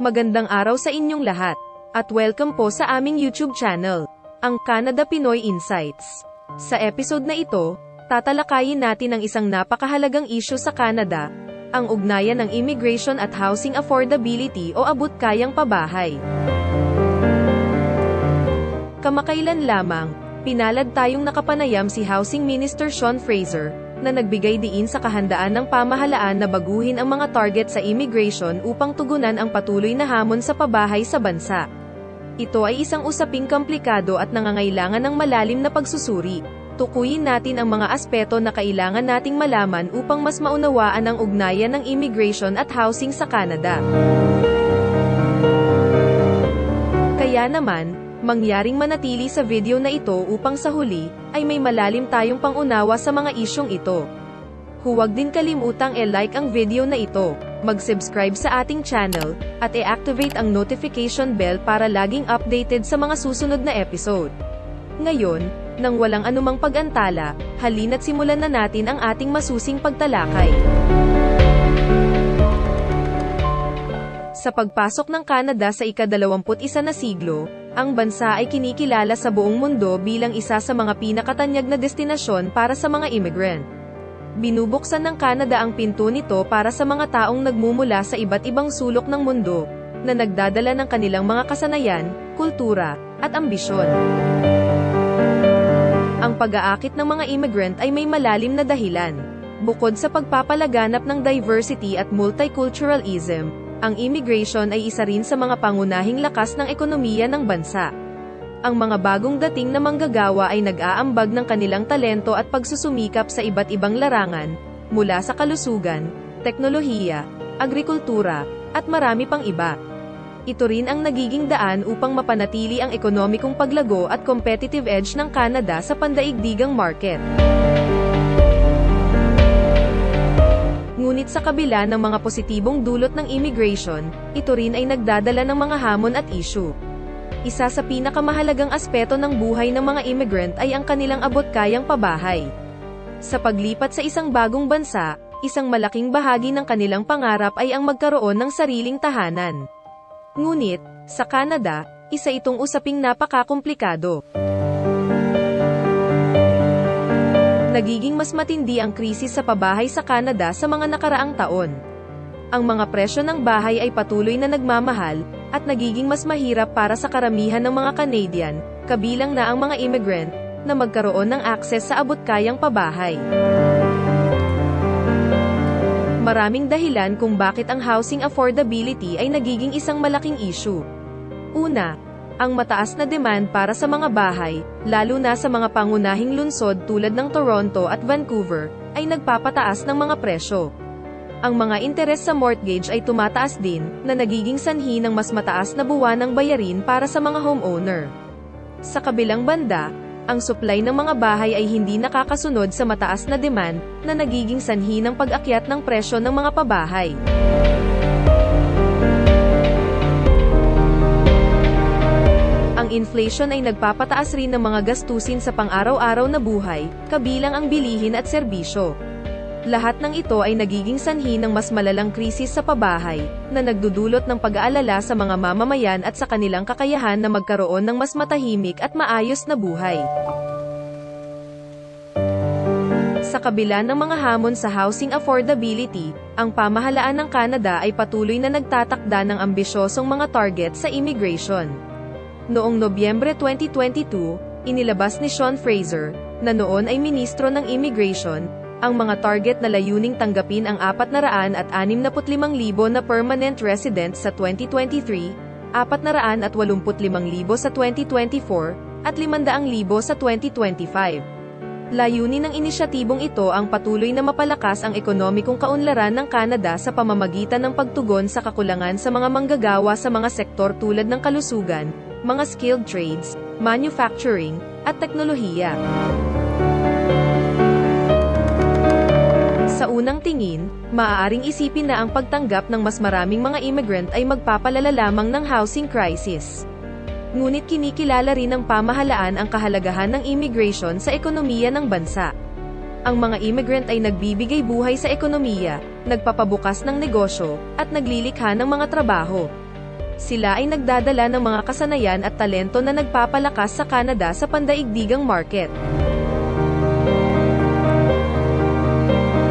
Magandang araw sa inyong lahat, at welcome po sa aming YouTube channel, ang Canada Pinoy Insights. Sa episode na ito, tatalakayin natin ang isang napakahalagang issue sa Canada, ang ugnayan ng immigration at housing affordability o abot-kayang pabahay. Kamakailan lamang, pinalad tayong nakapanayam si Housing Minister Sean Fraser, na nagbigay diin sa kahandaan ng pamahalaan na baguhin ang mga target sa immigration upang tugunan ang patuloy na hamon sa pabahay sa bansa. Ito ay isang usaping komplikado at nangangailangan ng malalim na pagsusuri. Tukuyin natin ang mga aspeto na kailangan nating malaman upang mas maunawaan ang ugnayan ng immigration at housing sa Canada. Kaya naman, mangyaring manatili sa video na ito upang sa huli, ay may malalim tayong pangunawa sa mga isyong ito. Huwag din kalimutang i-like ang video na ito, mag-subscribe sa ating channel, at i-activate ang notification bell para laging updated sa mga susunod na episode. Ngayon, nang walang anumang pag-antala, halina't simulan na natin ang ating masusing pagtalakay. Sa pagpasok ng Canada sa ika-21 na siglo, ang bansa ay kinikilala sa buong mundo bilang isa sa mga pinakatanyag na destinasyon para sa mga immigrant. Binubuksan ng Canada ang pinto nito para sa mga taong nagmumula sa iba't ibang sulok ng mundo, na nagdadala ng kanilang mga kasanayan, kultura, at ambisyon. Ang pag-aakit ng mga immigrant ay may malalim na dahilan. Bukod sa pagpapalaganap ng diversity at multiculturalism, ang immigration ay isa rin sa mga pangunahing lakas ng ekonomiya ng bansa. Ang mga bagong dating na manggagawa ay nag-aambag ng kanilang talento at pagsusumikap sa iba't ibang larangan, mula sa kalusugan, teknolohiya, agrikultura, at marami pang iba. Ito rin ang nagiging daan upang mapanatili ang ekonomikong paglago at competitive edge ng Canada sa pandaigdigang market. Ngunit sa kabila ng mga positibong dulot ng immigration, ito rin ay nagdadala ng mga hamon at issue. Isa sa pinakamahalagang aspeto ng buhay ng mga immigrant ay ang kanilang abot-kayang pabahay. Sa paglipat sa isang bagong bansa, isang malaking bahagi ng kanilang pangarap ay ang magkaroon ng sariling tahanan. Ngunit, sa Canada, isa itong usaping napakakomplikado. Nagiging mas matindi ang krisis sa pabahay sa Canada sa mga nakaraang taon. Ang mga presyo ng bahay ay patuloy na nagmamahal, at nagiging mas mahirap para sa karamihan ng mga Canadian, kabilang na ang mga immigrant, na magkaroon ng akses sa abot-kayang pabahay. Maraming dahilan kung bakit ang housing affordability ay nagiging isang malaking issue. Una, ang mataas na demand para sa mga bahay, lalo na sa mga pangunahing lungsod tulad ng Toronto at Vancouver, ay nagpapataas ng mga presyo. Ang mga interes sa mortgage ay tumataas din, na nagiging sanhi ng mas mataas na buwanang bayarin para sa mga homeowner. Sa kabilang banda, ang supply ng mga bahay ay hindi nakakasunod sa mataas na demand, na nagiging sanhi ng pag-akyat ng presyo ng mga pabahay. Ang inflation ay nagpapataas rin ng mga gastusin sa pang-araw-araw na buhay, kabilang ang bilihin at serbisyo. Lahat ng ito ay nagiging sanhi ng mas malalang krisis sa pabahay, na nagdudulot ng pag-aalala sa mga mamamayan at sa kanilang kakayahan na magkaroon ng mas matahimik at maayos na buhay. Sa kabila ng mga hamon sa housing affordability, ang pamahalaan ng Canada ay patuloy na nagtatakda ng ambisyosong mga target sa immigration. Noong Nobyembre 2022, inilabas ni Sean Fraser, na noon ay ministro ng Immigration, ang mga target na layuning tanggapin ang 465,000 na permanent residents sa 2023, 485,000 sa 2024, at 500,000 sa 2025. Layunin ng inisyatibong ito ang patuloy na mapalakas ang ekonomikong kaunlaran ng Canada sa pamamagitan ng pagtugon sa kakulangan sa mga manggagawa sa mga sektor tulad ng kalusugan, mga skilled trades, manufacturing, at teknolohiya. Sa unang tingin, maaaring isipin na ang pagtanggap ng mas maraming mga immigrant ay magpapalala lamang ng housing crisis. Ngunit kinikilala rin ng pamahalaan ang kahalagahan ng immigration sa ekonomiya ng bansa. Ang mga immigrant ay nagbibigay buhay sa ekonomiya, nagpapabukas ng negosyo, at naglilikha ng mga trabaho. Sila ay nagdadala ng mga kasanayan at talento na nagpapalakas sa Canada sa pandaigdigang market.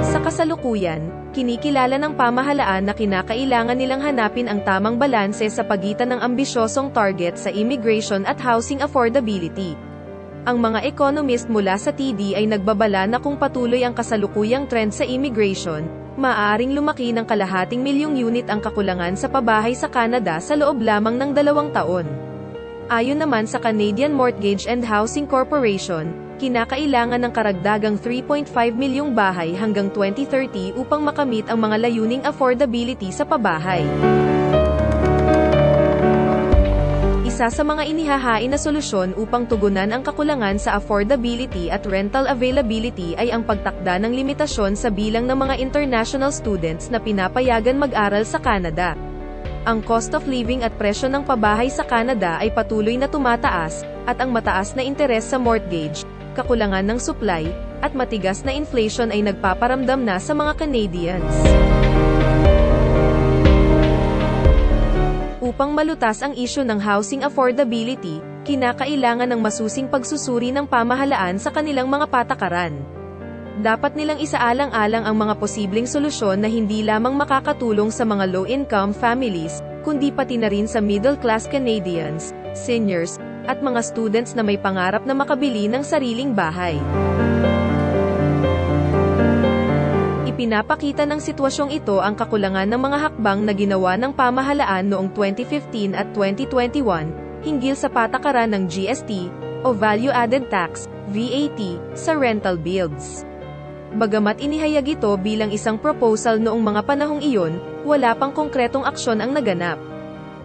Sa kasalukuyan, kinikilala ng pamahalaan na kinakailangan nilang hanapin ang tamang balanse sa pagitan ng ambisyosong target sa immigration at housing affordability. Ang mga economist mula sa TD ay nagbabala na kung patuloy ang kasalukuyang trend sa immigration, maaaring lumaki ng 250,000 unit ang kakulangan sa pabahay sa Canada sa loob lamang ng 2 taon. Ayon naman sa Canadian Mortgage and Housing Corporation, kinakailangan ng karagdagang 3.5 milyong bahay hanggang 2030 upang makamit ang mga layuning affordability sa pabahay. Isa sa mga inihahain na solusyon upang tugunan ang kakulangan sa affordability at rental availability ay ang pagtakda ng limitasyon sa bilang ng mga international students na pinapayagan mag-aral sa Canada. Ang cost of living at presyo ng pabahay sa Canada ay patuloy na tumataas, at ang mataas na interes sa mortgage, kakulangan ng supply, at matigas na inflation ay nagpaparamdam na sa mga Canadians. Upang malutas ang isyu ng housing affordability, kinakailangan ng masusing pagsusuri ng pamahalaan sa kanilang mga patakaran. Dapat nilang isaalang-alang ang mga posibleng solusyon na hindi lamang makakatulong sa mga low-income families, kundi pati na rin sa middle-class Canadians, seniors, at mga students na may pangarap na makabili ng sariling bahay. Ipinapakita ng sitwasyong ito ang kakulangan ng mga hakbang na ginawa ng pamahalaan noong 2015 at 2021, hinggil sa patakaran ng GST, o Value Added Tax, VAT, sa rental builds. Bagamat inihayag ito bilang isang proposal noong mga panahong iyon, wala pang konkretong aksyon ang naganap.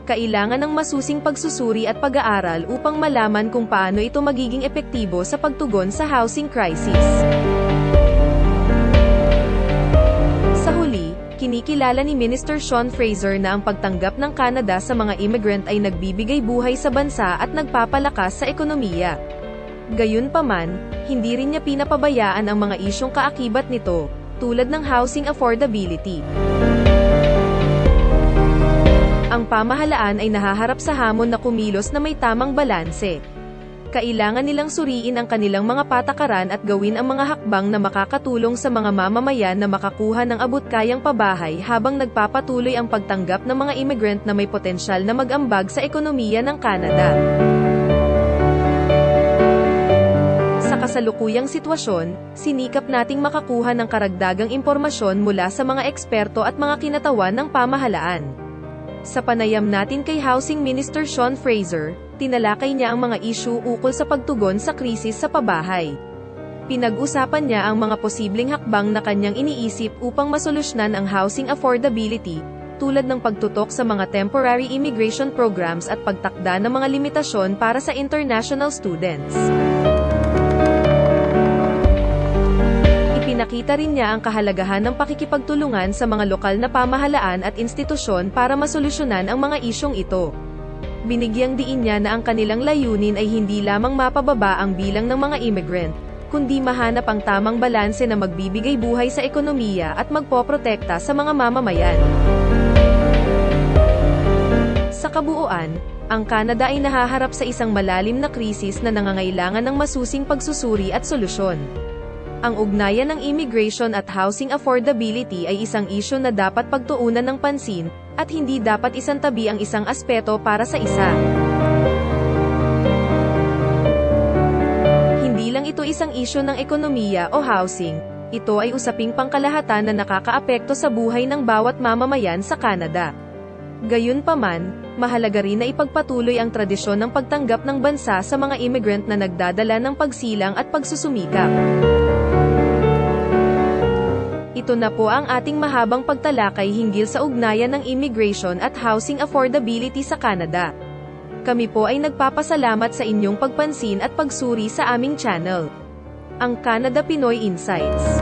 Kailangan ng masusing pagsusuri at pag-aaral upang malaman kung paano ito magiging epektibo sa pagtugon sa housing crisis. Sa huli, kinikilala ni Minister Sean Fraser na ang pagtanggap ng Canada sa mga immigrant ay nagbibigay buhay sa bansa at nagpapalakas sa ekonomiya. Gayunpaman, hindi rin niya pinapabayaan ang mga isyong kaakibat nito, tulad ng housing affordability. Ang pamahalaan ay nahaharap sa hamon na kumilos na may tamang balanse. Kailangan nilang suriin ang kanilang mga patakaran at gawin ang mga hakbang na makakatulong sa mga mamamayan na makakuha ng abot-kayang pabahay habang nagpapatuloy ang pagtanggap ng mga immigrant na may potensyal na mag-ambag sa ekonomiya ng Canada. Sa kasalukuyang sitwasyon, sinikap nating makakuha ng karagdagang impormasyon mula sa mga eksperto at mga kinatawan ng pamahalaan. Sa panayam natin kay Housing Minister Sean Fraser, tinalakay niya ang mga isyu ukol sa pagtugon sa krisis sa pabahay. Pinag-usapan niya ang mga posibleng hakbang na kanyang iniisip upang masolusyonan ang housing affordability, tulad ng pagtutok sa mga temporary immigration programs at pagtakda ng mga limitasyon para sa international students. Ipinakita rin niya ang kahalagahan ng pakikipagtulungan sa mga lokal na pamahalaan at institusyon para masolusyonan ang mga isyong ito. Binigyang diin niya na ang kanilang layunin ay hindi lamang mapababa ang bilang ng mga immigrant, kundi mahanap ang tamang balanse na magbibigay buhay sa ekonomiya at magpoprotekta sa mga mamamayan. Sa kabuuan, ang Canada ay nahaharap sa isang malalim na krisis na nangangailangan ng masusing pagsusuri at solusyon. Ang ugnayan ng immigration at housing affordability ay isang isyu na dapat pagtuunan ng pansin, at hindi dapat isantabi ang isang aspeto para sa isa. Hindi lang ito isang isyu ng ekonomiya o housing, ito ay usaping pangkalahatan na nakakaapekto sa buhay ng bawat mamamayan sa Canada. Gayunpaman, mahalaga rin na ipagpatuloy ang tradisyon ng pagtanggap ng bansa sa mga immigrant na nagdadala ng pagsilang at pagsusumikap. Ito na po ang ating mahabang pagtalakay hinggil sa ugnayan ng immigration at housing affordability sa Canada. Kami po ay nagpapasalamat sa inyong pagpansin at pagsuri sa aming channel, ang Canada Pinoy Insights.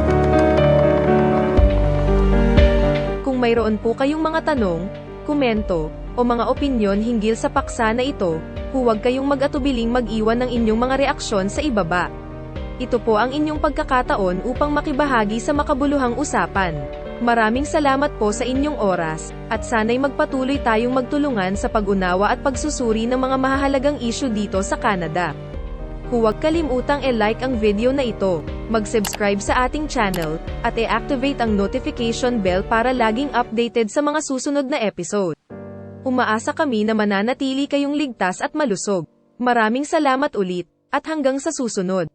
Kung mayroon po kayong mga tanong, komento, o mga opinyon hinggil sa paksa na ito, huwag kayong mag-atubiling mag-iwan ng inyong mga reaksyon sa ibaba. Ito po ang inyong pagkakataon upang makibahagi sa makabuluhang usapan. Maraming salamat po sa inyong oras, at sana'y magpatuloy tayong magtulungan sa pag-unawa at pagsusuri ng mga mahahalagang issue dito sa Canada. Huwag kalimutang i-like ang video na ito, mag-subscribe sa ating channel, at i-activate ang notification bell para laging updated sa mga susunod na episode. Umaasa kami na mananatili kayong ligtas at malusog. Maraming salamat ulit, at hanggang sa susunod.